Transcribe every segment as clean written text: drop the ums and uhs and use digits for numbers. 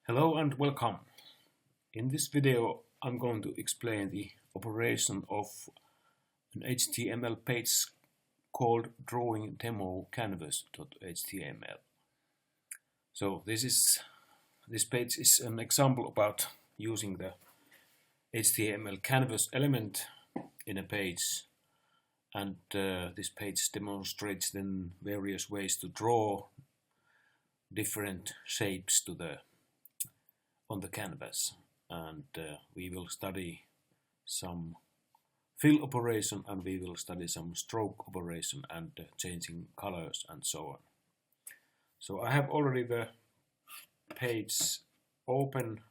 Hello and welcome. In this video I'm going to explain the operation of an HTML page called DrawingDemoCanvas.html. So this page is an example about using the HTML canvas element in a page, and this page demonstrates then various ways to draw different shapes on the canvas, and we will study some fill operation, and we will study some stroke operation and changing colors and so on. So I have already the page open.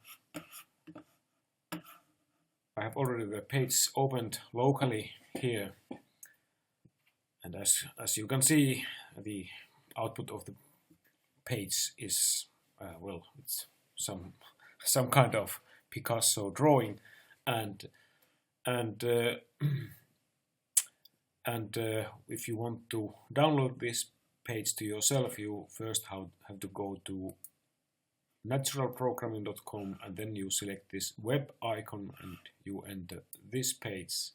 I have already the page opened locally here, and as you can see, the output of the page is it's some kind of Picasso drawing, and if you want to download this page to yourself, you first have to go to naturalprogramming.com, and then you select this web icon and you enter this page,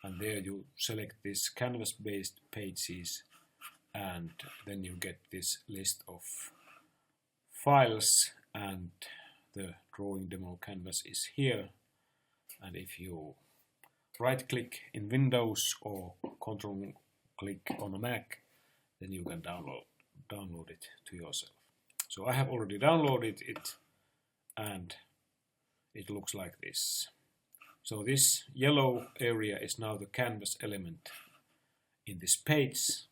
and there you select this canvas based pages, and then you get this list of files, and the drawing demo canvas is here. And if you right click in Windows or control click on a Mac, then you can download it to yourself. So I have already downloaded it, and it looks like this. So this yellow area is now the canvas element in this page,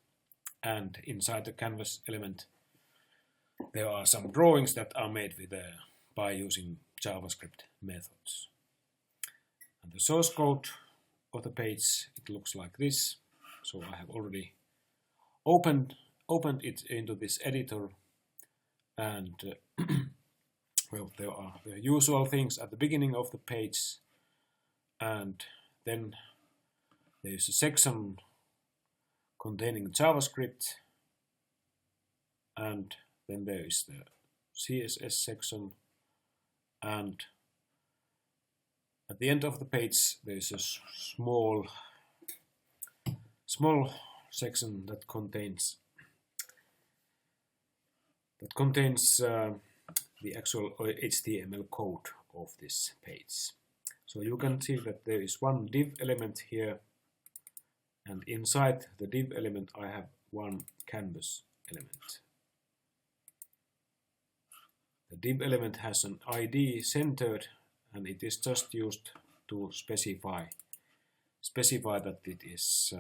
and inside the canvas element there are some drawings that are made by using JavaScript methods. And the source code of the page, it looks like this. So I have already opened it into this editor, and there are the usual things at the beginning of the page, and then there is a section containing JavaScript, and then there is the CSS section, and at the end of the page there is a small section that contains the actual HTML code of this page. So you can see that there is one div element here, and inside the div element I have one canvas element. The div element has an ID centered, and it is just used to specify that it is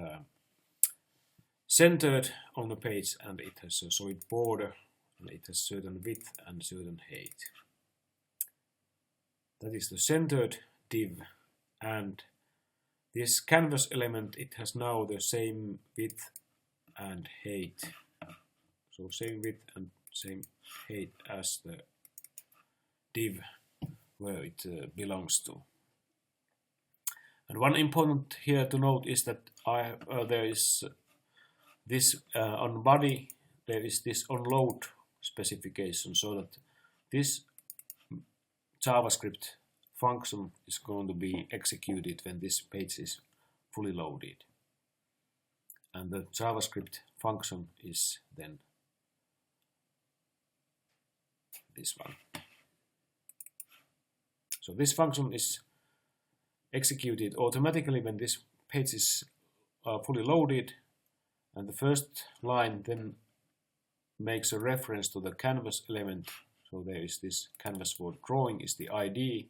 centered on the page, and it has a solid border, and it has certain width and certain height. That is the centered div, and this canvas element, it has now the same width and height. So same width and same height as the div where it belongs to. And one important here to note is that there is this on body, there is this on load specification, so that this JavaScript function is going to be executed when this page is fully loaded. And the JavaScript function is then this one. So this function is executed automatically when this page is fully loaded, and the first line then makes a reference to the canvas element. So there is this canvas word drawing is the ID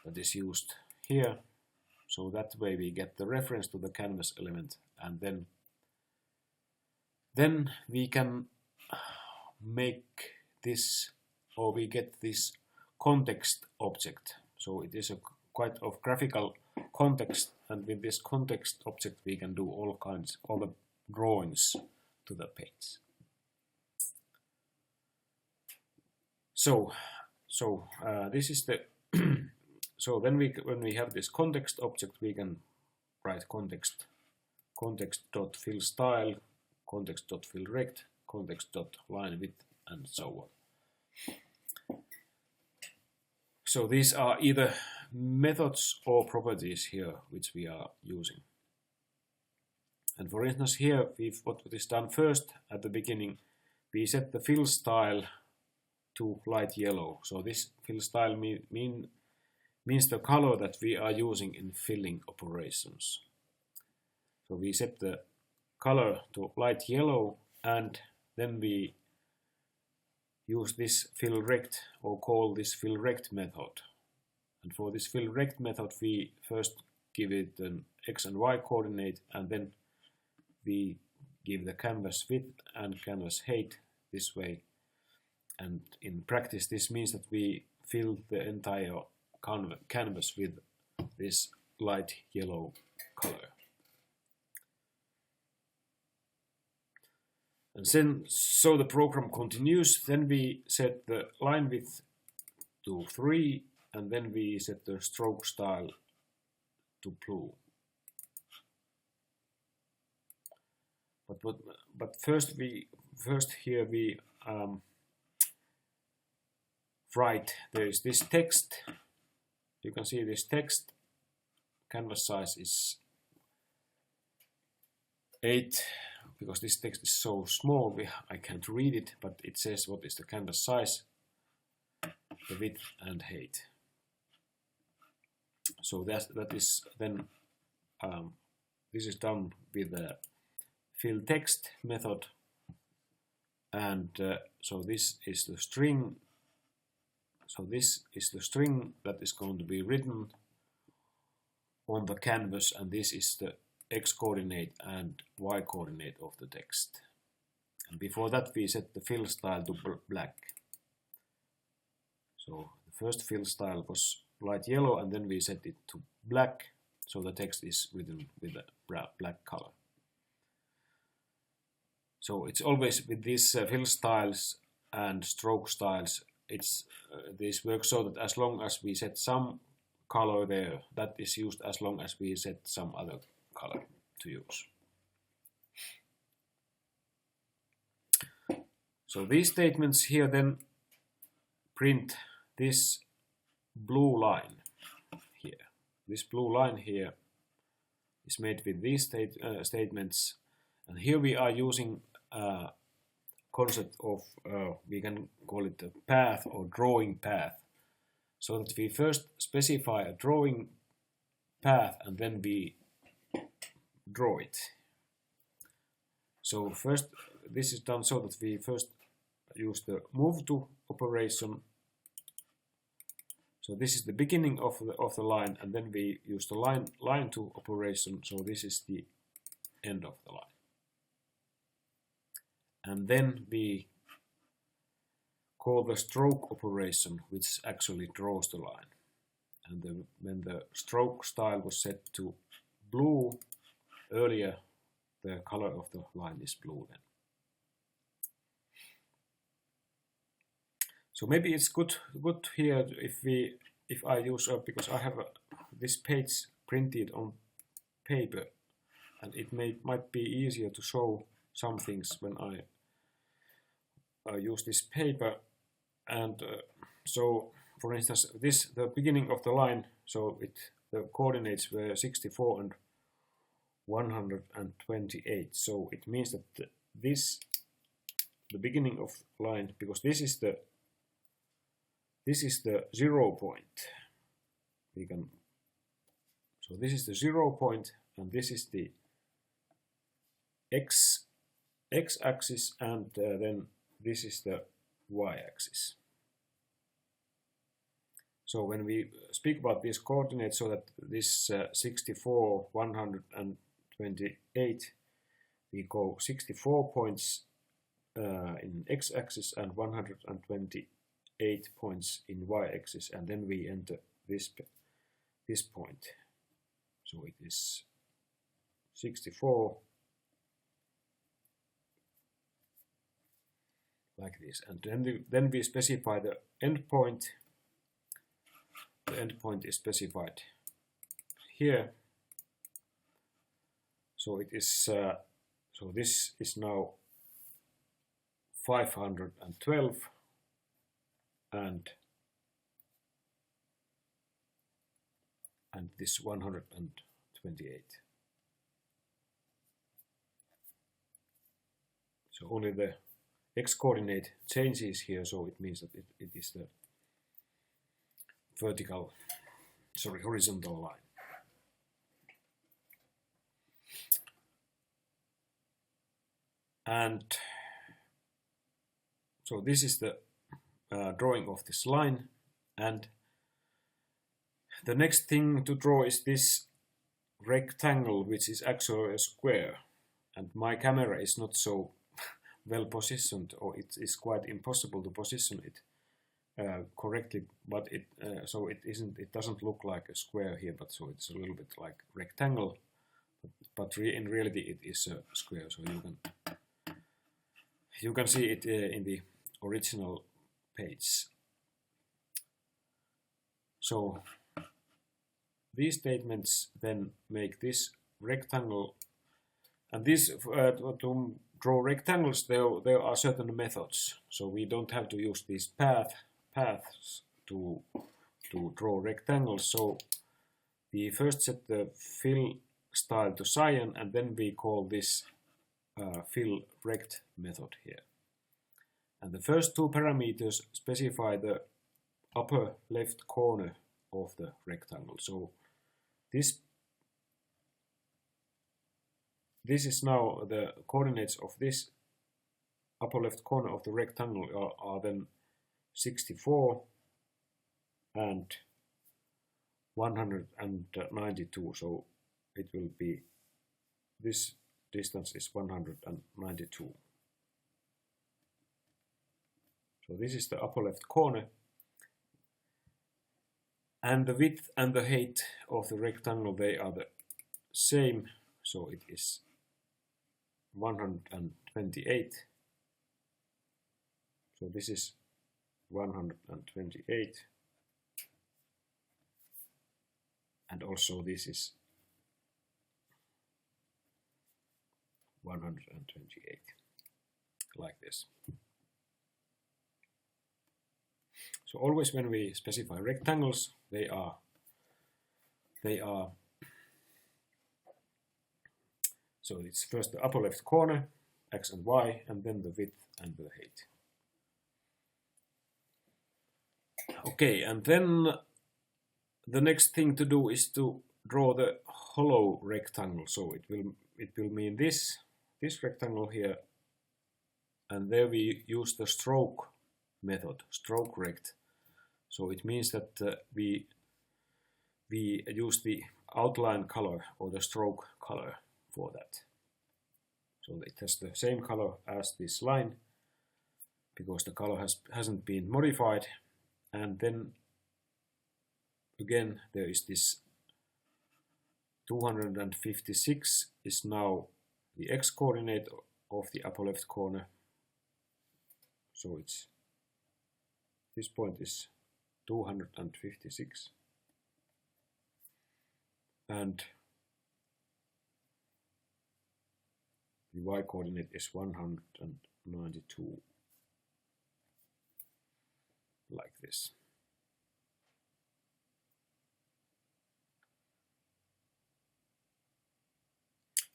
that is used here. So that way we get the reference to the canvas element, and then we can make this, or we get this context object. So it is a quite of graphical context, and with this context object we can do all the drawings to the page. So this is the so when we have this context object, we can write context.fill style, context.fill rect, context.line width, and so on. So these are either methods or properties here which we are using. And for instance here, what is done first at the beginning, we set the fill style to light yellow. So this fill style means the color that we are using in filling operations. So we set the color to light yellow, and then we use this fill rect, or call this fill rect method. And for this fill rect method we first give it an x and y coordinate, and then we give the canvas width and canvas height this way. And in practice this means that we fill the entire canvas with this light yellow color. And then, so the program continues. Then we set the line width to 3, and then we set the stroke style to blue. But first here we write. There is this text. You can see this text. Canvas size is 8. Because this text is so small, I can't read it, but it says what is the canvas size, the width and height. So that is then, this is done with the fill text method, and so this is the string. So this is the string that is going to be written on the canvas, and this is the x coordinate and y coordinate of the text. And before that we set the fill style to black. So the first fill style was light yellow, and then we set it to black, so the text is written with a black color. So it's always with these fill styles and stroke styles, this works so that as long as we set some color there, that is used as long as we set some other color to use. So these statements here then print this blue line here. This blue line here is made with these statements, and here we are using a concept of, we can call it a path or drawing path, so that we first specify a drawing path and then we draw it. So first this is done so that we first use the move to operation. So this is the beginning of the line, and then we use the line to operation. So this is the end of the line. And then we call the stroke operation, which actually draws the line. And when the stroke style was set to blue earlier, the color of the line is blue then. So maybe it's good here if I use, because I have this page printed on paper, and it might be easier to show some things when I use this paper. And so for instance, the beginning of the line, so the coordinates were 64 and 128. So it means that the beginning of line, because this is the 0 point. So this is the 0 point, and this is the x-axis, and then this is the y-axis. So when we speak about these coordinates, so that this 64, 128, we go 64 points in x-axis and 128 points in y-axis, and then we enter this point. So it is 64 like this, and then we specify the endpoint. The endpoint is specified here. So it is so this is now 512, and this 128. So only the x-coordinate changes here, so it means that it is the horizontal line. And so this is the drawing of this line, and the next thing to draw is this rectangle, which is actually a square, and my camera is not so well positioned, or it is quite impossible to position it correctly, but it doesn't look like a square here, but so it's a little bit like rectangle, but in reality it is a square. So you can see it in the original page. So these statements then make this rectangle, and this to draw rectangles there are certain methods. So we don't have to use these paths to draw rectangles. So we first set the fill style to cyan, and then we call this fill rect method here. And the first two parameters specify the upper left corner of the rectangle. So this is now the coordinates of this upper left corner of the rectangle are then 64 and 192. So it will be, this distance is 192. So this is the upper left corner, and the width and the height of the rectangle, they are the same, so it is 128. So this is 128, and also this is 128, like this. So always when we specify rectangles, they are so it's first the upper left corner, x and y, and then the width and the height. Okay, and then the next thing to do is to draw the hollow rectangle. So it will mean this rectangle here, and there we use the stroke method, stroke rect. So it means that we use the outline color or the stroke color for that. So it has the same color as this line because the color hasn't been modified. And then again there is this 256 is now the x-coordinate of the upper left corner. So this point is 256, and the y-coordinate is 192, like this.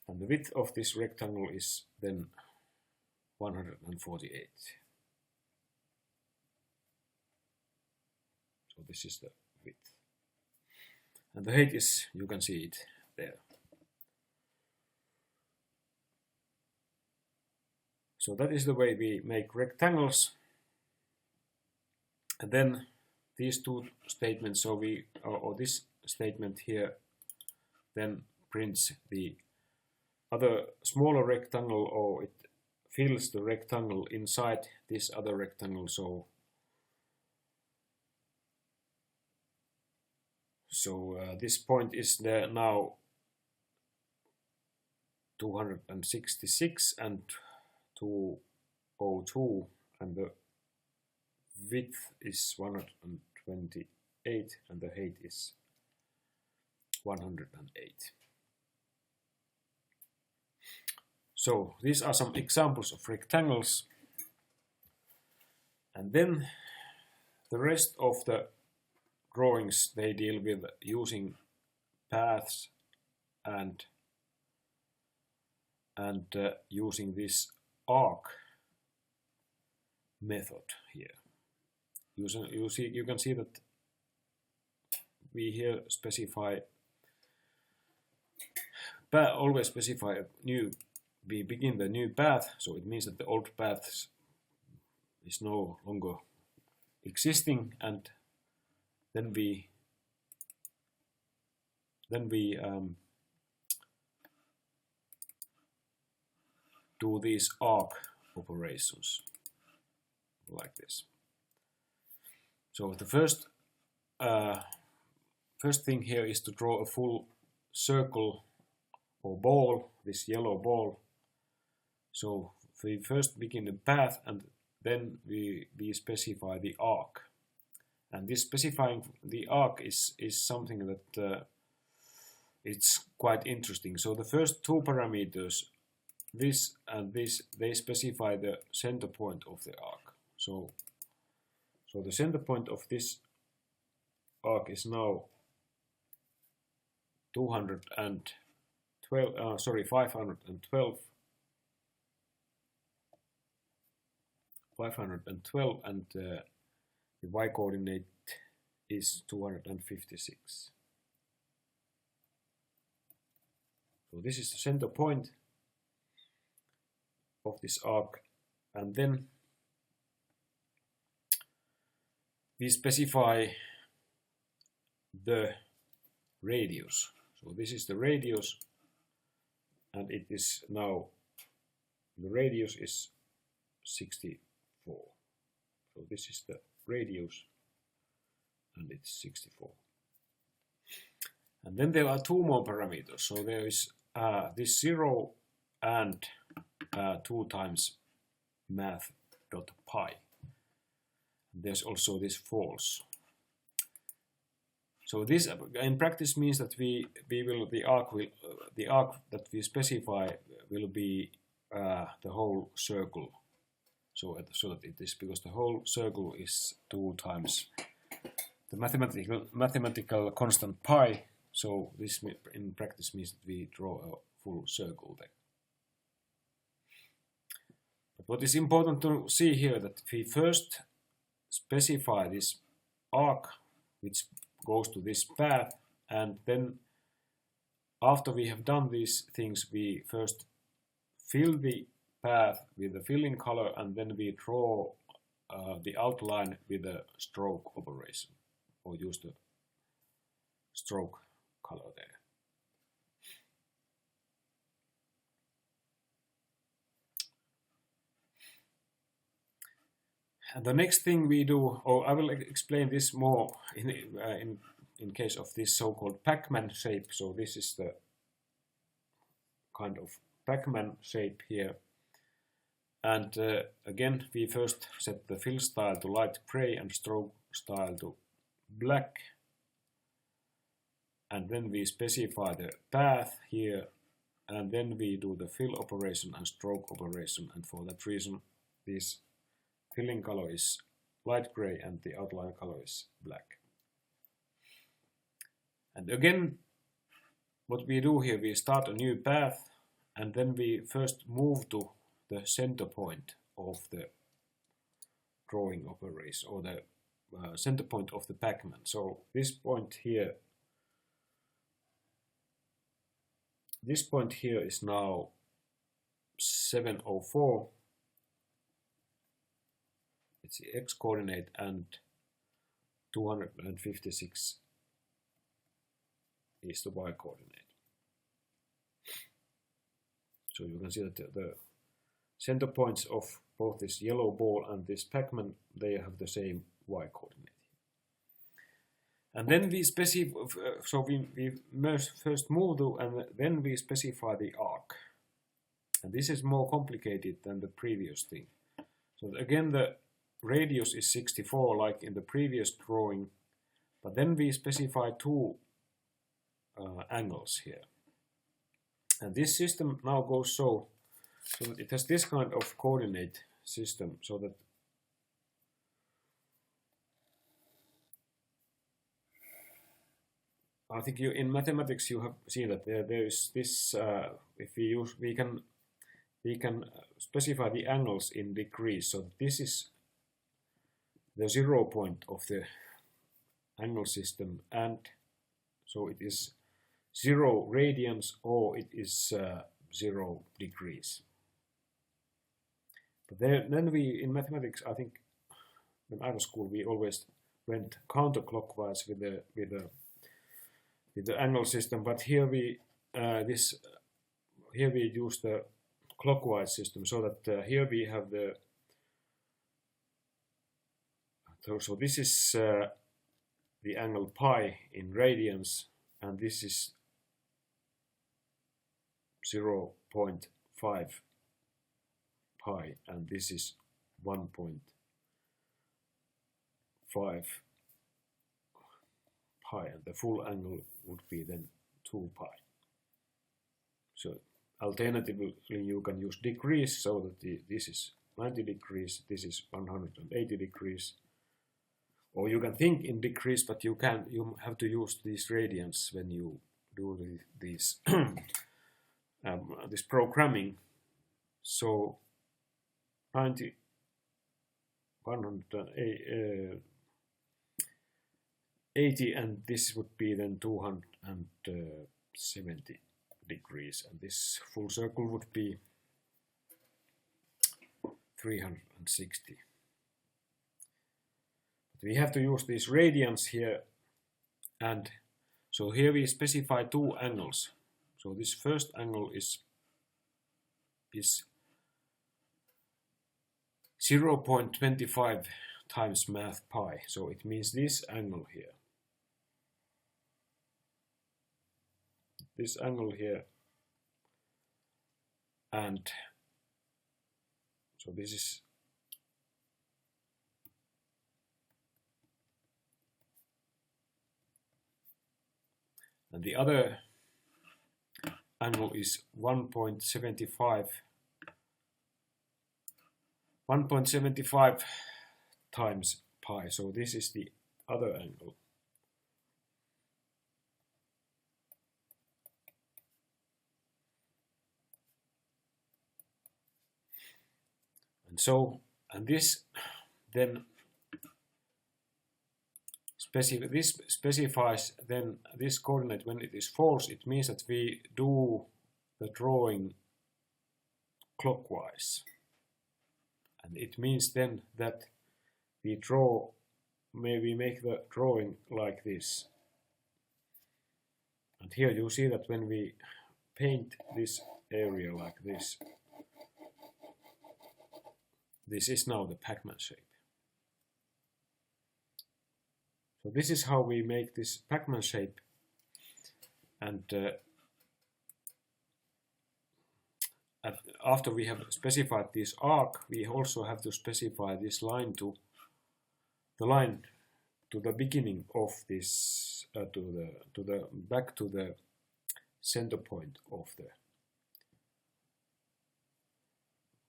And the width of this rectangle is then 148. So this is the width. And the height is, you can see it there. So that is the way we make rectangles. And then these two statements, so or this statement here then prints the other smaller rectangle, or it fills the rectangle inside this other rectangle. So this point is there now 266 and 202, and the width is 128 and the height is 108. So these are some examples of rectangles. And then the rest of the drawings, they deal with using paths and using this arc method here. You can see that we here specify, always specify a new, we begin the new path, so it means that the old path is no longer existing, and then we do these arc operations like this. So the first thing here is to draw a full circle or ball, this yellow ball. So we first begin the path, and then we specify the arc. And this specifying the arc is something that it's quite interesting. So the first two parameters, this and this, they specify the center point of the arc. So the center point of this arc is now 512, and the y coordinate is 256. So this is the center point of this arc, and then we specify the radius. So this is the radius, and it is now, the radius is 64. So this is the radius, and it's 64. And then there are two more parameters. So there is this 0 and 2 times math.pi. There's also this false. So this in practice means that the arc that we specify will be the whole circle. So that it is, because the whole circle is 2 times the mathematical constant pi. So this in practice means that we draw a full circle there. But what is important to see here, that we first specify this arc which goes to this path, and then after we have done these things, we first fill the path with the fill-in color, and then we draw the outline with a stroke operation, or use the stroke color there. And the next thing we do, or I will explain this more in case of this so-called Pac-Man shape. So this is the kind of Pac-Man shape here. And again, we first set the fill style to light gray and stroke style to black. And then we specify the path here, and then we do the fill operation and stroke operation. And for that reason, this filling color is light gray and the outline color is black. And again, what we do here, we start a new path, and then we first move to the center point of the drawing operation, or the center point of the Pac-Man. So this point here, is now 704. It's the x coordinate, and 256 is the y coordinate. So you can see that the center points of both this yellow ball and this Pac-Man, they have the same y coordinate. And then we specify, so we first move to, and then we specify the arc. And this is more complicated than the previous thing. So again, the radius is 64 like in the previous drawing, but then we specify two angles here. And this system now goes so that it has this kind of coordinate system, so that I think in mathematics you have seen that there is this. If we can specify the angles in degrees. So this is the 0 point of the angle system, and so it is 0 radians or it is 0 degrees. But then we in mathematics, I think when I was school, we always went counterclockwise with the angle system. But here we use the clockwise system, so that here we have the. So this is the angle pi in radians, and this is 0.5 pi, and this is 1.5 pi, and the full angle would be then 2 pi. So alternatively, you can use degrees, so that this is 90 degrees, this is 180 degrees. Or you can think in degrees, but you have to use these radians when you do these this programming. So 90, 180, and this would be then 270 degrees, and this full circle would be 360. We have to use these radians here, and so here we specify 2 angles. So this first angle is 0.25 times math pi, so it means this angle here. This angle here, and so this is and the other angle is 1.75 times pi, so this is the other angle. And this then this specifies then this coordinate. When it is false, it means that we do the drawing clockwise, and it means then that we make the drawing like this. And here you see that when we paint this area like this, this is now the Pac-Man shape. So this is how we make this Pac-Man shape, and after we have specified this arc, we also have to specify this line to the beginning of this back to the center point of the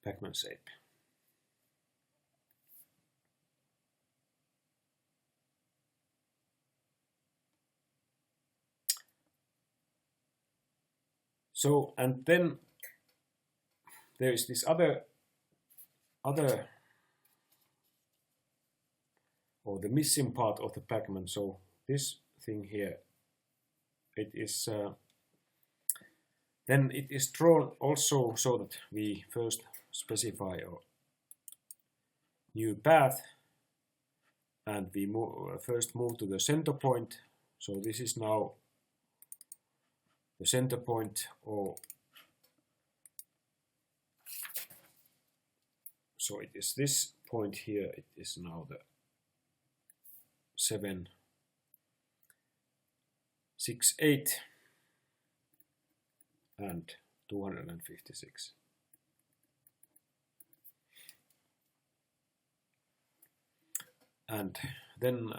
Pac-Man shape. So, and then there is this other or the missing part of the Pac-Man. So this thing here, it is then it is drawn also so that we first specify a new path, and we first move to the center point. So this is now the center point, or so it is this point here. It is now the 7, 6, 8 and 256. And then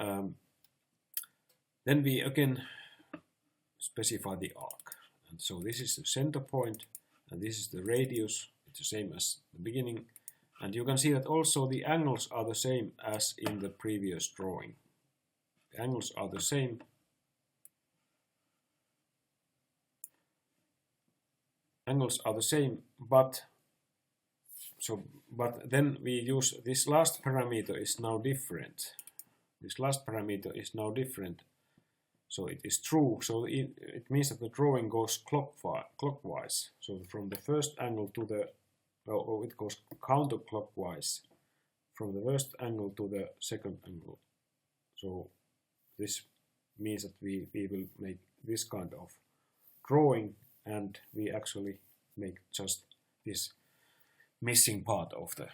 we again specify the arc. And so this is the center point, and this is the radius. It's the same as the beginning. And you can see that also the angles are the same as in the previous drawing. The angles are the same. angles are the same, but then we use this last parameter is now different. This last parameter is now different, so it is true. So it means that the drawing goes clockwise. So from the first angle to the, it goes counterclockwise from the first angle to the second angle. So this means that we will make this kind of drawing, and we actually make just this missing part of the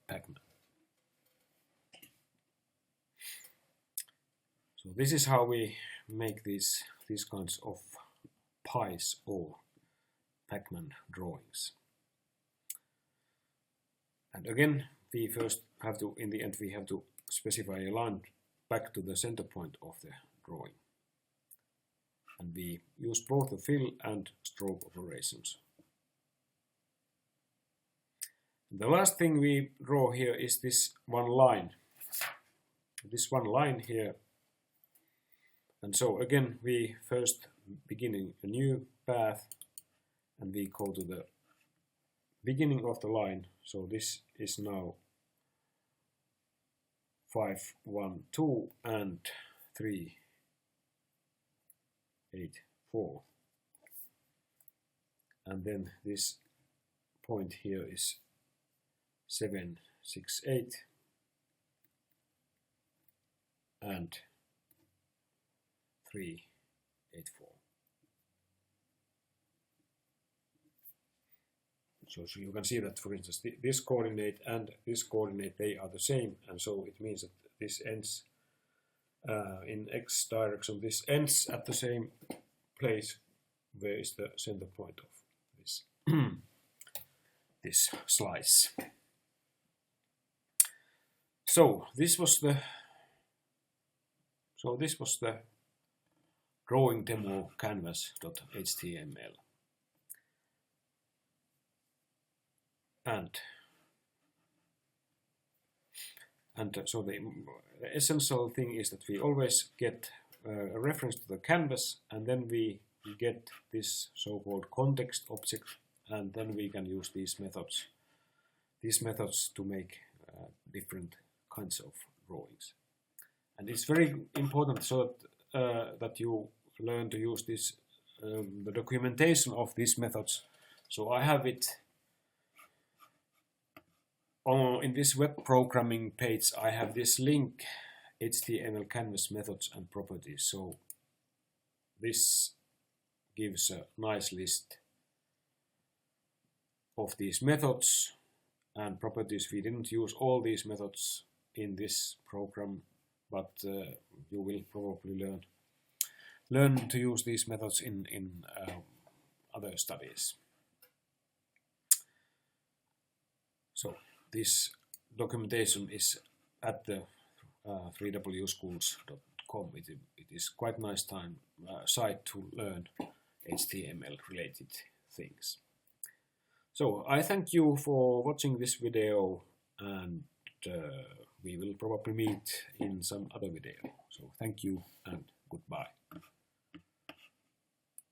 Pac-Man. So this is how we make these kinds of pies or Pac-Man drawings. And again, we first have to, in the end, we have to specify a line back to the center point of the drawing. And we use both the fill and stroke operations. The last thing we draw here is this one line. This one line here. And so again, we first begin a new path, and we go to the beginning of the line. So this is now 5, 1, 2 and 3, 8, 4. And then this point here is 7, 6, 8 and 3, 8, 4. So you can see that, for instance, this coordinate and this coordinate, they are the same, and so it means that this ends in x direction. This ends at the same place where is the center point of this this slice. So this was the DrawingDemoCanvas.html. And so the essential thing is that we always get a reference to the canvas, and then we get this so-called context object, and then we can use these methods to make different kinds of drawings. And it's very important so that you learn to use this the documentation of these methods. So I have it in this web programming page. I have this link, HTML canvas methods and properties. So this gives a nice list of these methods and properties. We didn't use all these methods in this program, but you will probably learn to use these methods in other studies. So this documentation is at the 3wschools.com. It is quite nice site to learn HTML related things. So I thank you for watching this video, and we will probably meet in some other video. So thank you and goodbye.